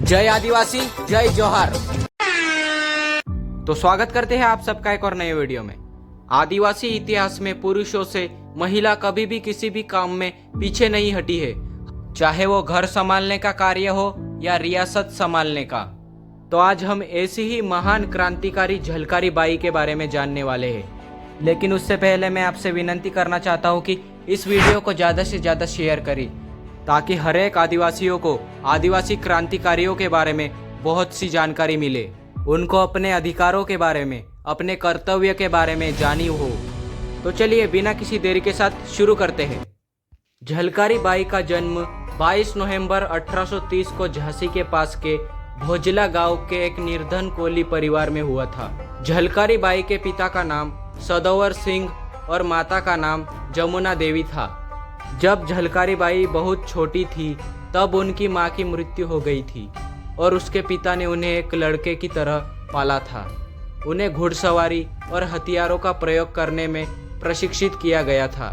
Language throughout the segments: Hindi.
जय आदिवासी, जय जोहार। तो स्वागत करते हैं आप सबका एक और नए वीडियो में। आदिवासी इतिहास में पुरुषों से महिला कभी भी किसी भी काम में पीछे नहीं हटी है, चाहे वो घर संभालने का कार्य हो या रियासत संभालने का। तो आज हम ऐसी ही महान क्रांतिकारी झलकारी बाई के बारे में जानने वाले हैं। लेकिन उससे पहले मैं आपसे विनती करना चाहता हूँ कि इस वीडियो को ज़्यादा से ज़्यादा शेयर करें, ताकि हर एक आदिवासियों को आदिवासी क्रांतिकारियों के बारे में बहुत सी जानकारी मिले, उनको अपने अधिकारों के बारे में, अपने कर्तव्य के बारे में जानी हो। तो चलिए बिना किसी देरी के साथ शुरू करते हैं। झलकारी बाई का जन्म 22 नवंबर 1830 को झांसी के पास के भोजला गांव के एक निर्धन कोली परिवार में हुआ था। झलकारी बाई के पिता का नाम सदोवर सिंह और माता का नाम जमुना देवी था। जब झलकारी बाई बहुत छोटी थी तब उनकी मां की मृत्यु हो गई थी और उसके पिता ने उन्हें एक लड़के की तरह पाला था। उन्हें घुड़सवारी और हथियारों का प्रयोग करने में प्रशिक्षित किया गया था।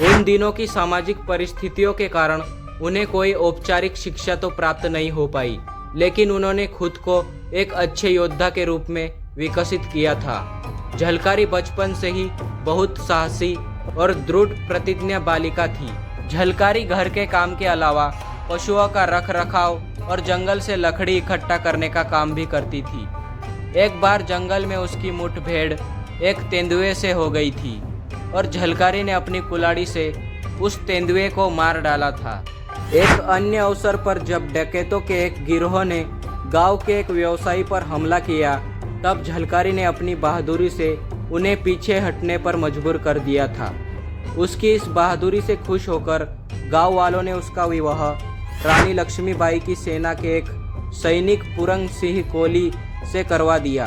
उन दिनों की सामाजिक परिस्थितियों के कारण उन्हें कोई औपचारिक शिक्षा तो प्राप्त नहीं हो पाई, लेकिन उन्होंने खुद को एक अच्छे योद्धा के रूप में विकसित किया था। झलकारी बचपन से ही बहुत साहसी और दृढ़ प्रतिज्ञा बालिका थी। झलकारी घर के काम के अलावा पशुओं का रख रखाव और जंगल से लकड़ी इकट्ठा करने का काम भी करती थी। एक बार जंगल में उसकी मुठभेड़ एक तेंदुए से हो गई थी और झलकारी ने अपनी कुल्हाड़ी से उस तेंदुए को मार डाला था। एक अन्य अवसर पर जब डकैतों के एक गिरोह ने गांव के एक व्यवसायी पर हमला किया, तब झलकारी ने अपनी बहादुरी से उन्हें पीछे हटने पर मजबूर कर दिया था। उसकी इस बहादुरी से खुश होकर गांव वालों ने उसका विवाह रानी लक्ष्मीबाई की सेना के एक सैनिक पूरन सिंह कोली से करवा दिया।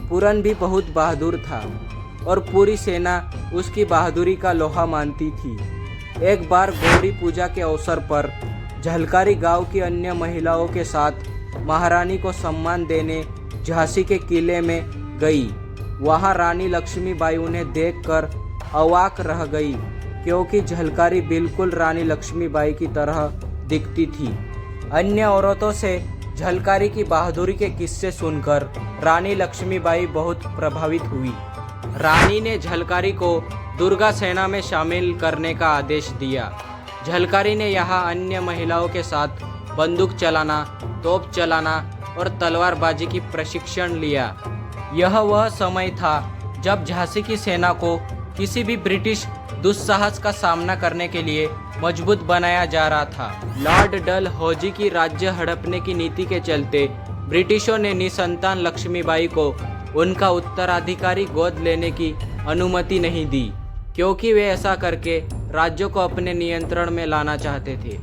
पूरन भी बहुत बहादुर था और पूरी सेना उसकी बहादुरी का लोहा मानती थी। एक बार गौरी पूजा के अवसर पर झलकारी गांव की अन्य महिलाओं के साथ महारानी को सम्मान देने झांसी के किले में गई। वहां रानी लक्ष्मीबाई उन्हें देखकर अवाक रह गई, क्योंकि झलकारी बिल्कुल रानी लक्ष्मीबाई की तरह दिखती थी। अन्य औरतों से झलकारी की बहादुरी के किस्से सुनकर रानी लक्ष्मीबाई बहुत प्रभावित हुई। रानी ने झलकारी को दुर्गा सेना में शामिल करने का आदेश दिया। झलकारी ने यहाँ अन्य महिलाओं के साथ बंदूक चलाना, तोप चलाना और तलवारबाजी की प्रशिक्षण लिया। यह वह समय था जब झांसी की सेना को किसी भी ब्रिटिश दुस्साहस का सामना करने के लिए मजबूत बनाया जा रहा था। लॉर्ड डलहौजी की राज्य हड़पने की नीति के चलते ब्रिटिशों ने निसंतान लक्ष्मीबाई को उनका उत्तराधिकारी गोद लेने की अनुमति नहीं दी, क्योंकि वे ऐसा करके राज्यों को अपने नियंत्रण में लाना चाहते थे।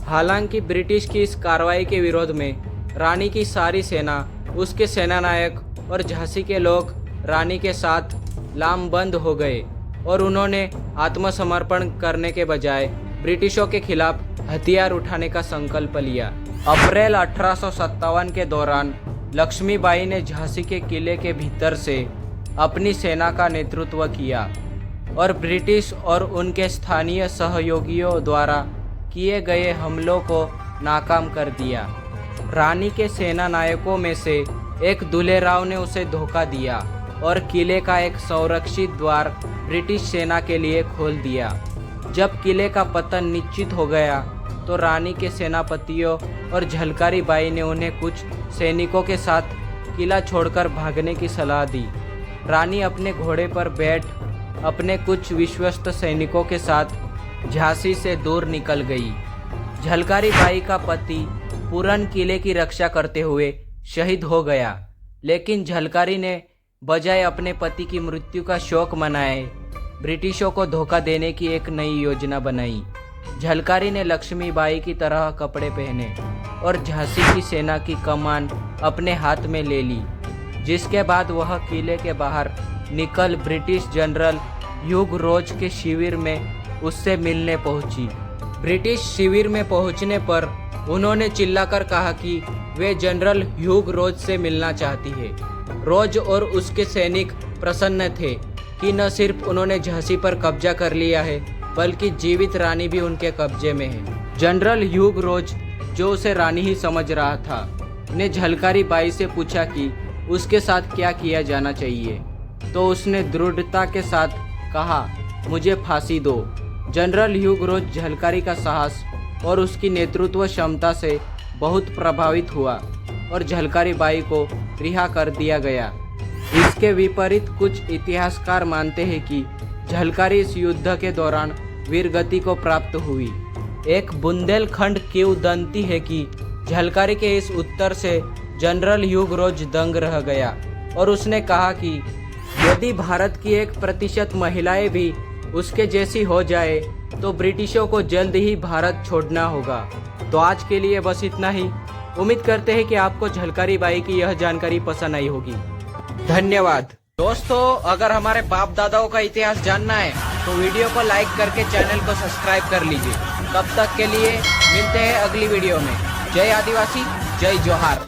हालांकि ब्रिटिश की इस कार्रवाई के विरोध में रानी की सारी सेना, उसके सेनानायक और झांसी के लोग रानी के साथ लामबंद हो गए और उन्होंने आत्मसमर्पण करने के बजाय ब्रिटिशों के खिलाफ हथियार उठाने का संकल्प लिया। अप्रैल 1857 के दौरान लक्ष्मीबाई ने झांसी के किले के भीतर से अपनी सेना का नेतृत्व किया और ब्रिटिश और उनके स्थानीय सहयोगियों द्वारा किए गए हमलों को नाकाम कर दिया। रानी के सेना नायकों में से एक दुलेराव ने उसे धोखा दिया और किले का एक संरक्षित द्वार ब्रिटिश सेना के लिए खोल दिया। जब किले का पतन निश्चित हो गया तो रानी के सेनापतियों और झलकारी बाई ने उन्हें कुछ सैनिकों के साथ किला छोड़कर भागने की सलाह दी। रानी अपने घोड़े पर बैठ अपने कुछ विश्वस्त सैनिकों के साथ झांसी से दूर निकल गई। झलकारी बाई का पति पूरन किले की रक्षा करते हुए शहीद हो गया, लेकिन झलकारी ने बजाय अपने पति की मृत्यु का शोक मनाए ब्रिटिशों को धोखा देने की एक नई योजना बनाई। झलकारी ने लक्ष्मीबाई की तरह कपड़े पहने और झांसी की सेना की कमान अपने हाथ में ले ली, जिसके बाद वह किले के बाहर निकल ब्रिटिश जनरल ह्यूग रोज के शिविर में उससे मिलने पहुंची। ब्रिटिश शिविर में पहुंचने पर उन्होंने चिल्लाकर कहा कि वे जनरल ह्यूग रोज से मिलना चाहती है। रोज और उसके सैनिक प्रसन्न थे कि न सिर्फ उन्होंने झांसी पर कब्जा कर लिया है, बल्कि जीवित रानी भी उनके कब्जे में है। जनरल ह्यूग रोज, जो उसे रानी ही समझ रहा था, ने झलकारी बाई से पूछा कि उसके साथ क्या किया जाना चाहिए, तो उसने दृढ़ता के साथ कहा, मुझे फांसी दो। जनरल ह्यूग रोज झलकारी का साहस और उसकी नेतृत्व क्षमता से बहुत प्रभावित हुआ और झलकारी बाई को रिहा कर दिया गया। इसके विपरीत कुछ इतिहासकार मानते हैं कि झलकारी इस युद्ध के दौरान वीरगति को प्राप्त हुई। एक बुंदेलखंड किंवदंती है कि झलकारी के इस उत्तर से जनरल ह्यूग रोज दंग रह गया और उसने कहा कि यदि भारत की 1% महिलाएं भी उसके जैसी हो जाए तो ब्रिटिशों को जल्द ही भारत छोड़ना होगा। तो आज के लिए बस इतना ही। उम्मीद करते हैं कि आपको झलकारी बाई की यह जानकारी पसंद आई होगी। धन्यवाद। दोस्तों, अगर हमारे बाप दादाओं का इतिहास जानना है तो वीडियो को लाइक करके चैनल को सब्सक्राइब कर लीजिए। तब तक के लिए मिलते हैं अगली वीडियो में। जय आदिवासी, जय जोहार।